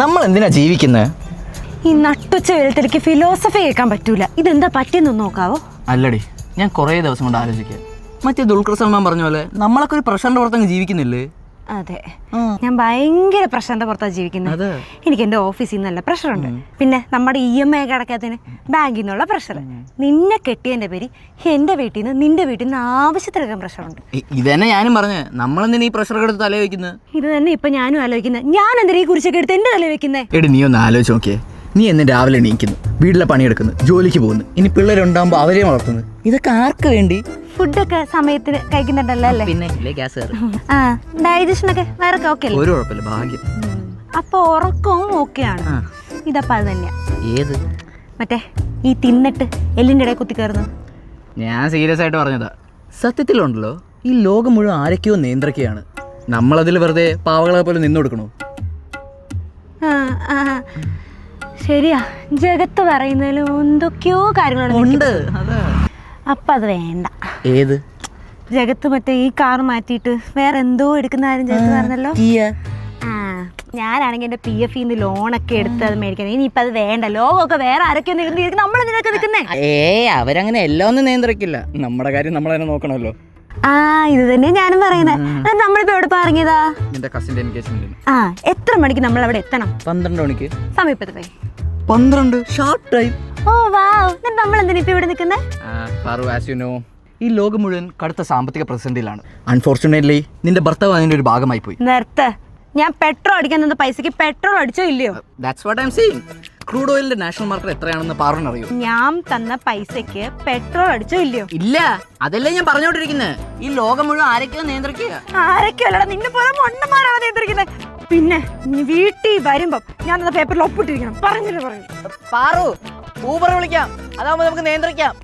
നമ്മൾ എന്തിനാ ജീവിക്കുന്നത്? ഈ നട്ടുച്ച വെളുത്തിലേക്ക് ഫിലോസഫി കേൾക്കാൻ പറ്റൂല. ഇതെന്താ പറ്റിയെന്നൊന്ന് നോക്കാവോ? അല്ലടി, ഞാൻ കുറേ ദിവസം കൊണ്ട് ആലോചിക്കുക. മറ്റേ ദുൽഖർ സൽമാൻ പറഞ്ഞ പോലെ നമ്മളൊക്കെ ഒരു പ്രഷറിന്റെ പുറത്തങ്ങ് ജീവിക്കുന്നില്ലേ? അതെ, ഞാൻ ഭയങ്കര പ്രഷറിന്റെ പുറത്താണ് ജീവിക്കുന്നത്. എനിക്ക് എൻ്റെ ഓഫീസിൽ നിന്നല്ല പ്രഷറുണ്ട്, പിന്നെ നമ്മുടെ EMI അടക്കാത്തതിന് ബാങ്കിൽ നിന്നുള്ള പ്രഷർ, നിന്നെ കെട്ടിയതിൻ്റെ പേര് എൻ്റെ വീട്ടിൽ നിന്ന് നിന്റെ വീട്ടിൽ നിന്ന് ആവശ്യത്തിലധികം പ്രഷറുണ്ട്. ഇത് തന്നെ ഞാനും പറഞ്ഞ്, നമ്മളെന്തിനാ ഈ പ്രഷറൊക്കെ എടുത്ത് തല വയ്ക്കുന്നത്? ഇത് തന്നെ ഇപ്പം ഞാനും ആലോചിക്കുന്നത്. ഞാൻ എന്തിനാ ഈ കുറിച്ചൊക്കെ എടുത്ത് എൻ്റെ തല വെക്കുന്നത്? എടി, നീ ഒന്ന് ആലോചിച്ച് നോക്കിയേ. നീ എന്ന് രാവിലെ എണീക്കുന്നു, വീട്ടിലെ പണിയെടുക്കുന്നു, ജോലിക്ക് പോകുന്നു, ഇനി പിള്ളേരുണ്ടാകുമ്പോൾ അവരെ വളർത്തുന്നു. ഇതൊക്കെ ആർക്ക് വേണ്ടി? ഫുഡൊക്കെ സമയത്തിന് കഴിക്കുന്നുണ്ടല്ലോ അല്ലേ? പിന്നെ ഗ്യാസ് ഡൈജഷനൊക്കെ വേറെ ഓക്കെ അല്ലേ? ഒരു കുഴപ്പമില്ല, ഭാഗ്യം. അപ്പൊ ഉറക്കവും ഓക്കെയാണ്. ഇതപ്പം അത് തന്നെയാ. ഏത്? മറ്റേ ഈ തിന്നിട്ട് എല്ലിൻ്റെ ഇടയിൽ കുത്തി കയറുന്നത്. ഞാൻ സീരിയസ് ആയിട്ട് പറഞ്ഞതാ. സത്യത്തിലുണ്ടല്ലോ, ഈ ലോകം മുഴുവൻ ആരൊക്കെയോ നിയന്ത്രിക്കുകയാണ്. നമ്മളതിൽ വെറുതെ പാവകളെ പോലെ നിന്നു കൊടുക്കണോ? ശരിയാ, ജഗത്ത് പറയുന്നതിലും എന്തൊക്കെയോ കാര്യങ്ങളുണ്ട്. അപ്പം അത് വേണ്ട. ഏത് ജഗത്ത്? മറ്റേ ഈ കാർ മാറ്റിയിട്ട് വേറെ എന്തോ എടുക്കുന്ന കാര്യം ജഗത്ത് പറഞ്ഞല്ലോ. ഞാനാണെങ്കിൽ എൻ്റെ PF ലോണൊക്കെ എടുത്ത് അത് മേടിക്കുന്നത്. ഇനിയിപ്പോൾ അത് വേണ്ട. ലോകമൊക്കെ വേറെ ആരൊക്കെ നമ്മളെന്തിനൊക്കെ നിൽക്കുന്നേ? അവരങ്ങനെ എല്ലാം ഒന്നും നിയന്ത്രിക്കില്ല. നമ്മുടെ കാര്യം നമ്മൾ തന്നെ നോക്കണമല്ലോ. ഇത് തന്നെ ഞാനും പറയുന്നത്. നമ്മളിപ്പോ എവിടെ പറഞ്ഞതാ? നിന്റെ കസിന്റെ എൻഗേജ്മെന്റ്. എത്ര മണിക്ക് നമ്മൾ അവിടെ എത്തണം? 12 മണിക്ക്. സമയം ഇപ്പത്തെ 12 ഷാർപ്പ് ടൈം. ഓ വാവ്, നമ്മൾ എന്തിനാ ഇപ്പൊ ഇവിടെ നിൽക്കുന്നത്? ഈ ലോകം മുഴുവൻ കടുത്ത സാമ്പത്തിക പ്രതിസന്ധിയിലാണ്. അൺഫോർച്ചുനേറ്റ്ലി നിന്റെ ഭർത്താവ് അതിന്റെ ഒരു ഭാഗമായി പോയി. നിർത്ത്. ഞാൻ പെട്രോൾ അടിക്കാൻ തന്ന പൈസക്ക് പെട്രോൾ അടിച്ചോ ഇല്ലയോ? That's what I'm saying. Crude ഓയിലിന്റെ നാഷണൽ മാർക്കറ്റ് എത്രയാണെന്ന് പറഞ്ഞറിയോ? ഞാൻ തന്ന പൈസക്ക് പെട്രോൾ അടിച്ചോ ഇല്ലയോ? ഇല്ല, അതല്ലേ ഞാൻ പറഞ്ഞോണ്ടിരിക്കുന്നത്. ഈ ലോകം മുഴുവൻ ആരൊക്കെയോ നിയന്ത്രിക്കുക. ആരൊക്കെയല്ലടാ, നിന്നെ പോലെ മൊണ്ണന്മാരാണ് നിയന്ത്രിക്കുന്നത്. പിന്നെ നീ വീട്ടിൽ വരുമ്പം ഞാൻ തന്ന പേപ്പറിൽ ഒപ്പിട്ടിരിക്കണം. പറഞ്ഞു പാറു, ഊബർ വിളിക്കാം, അതാവുമ്പോ നമുക്ക് നിയന്ത്രിക്കാം.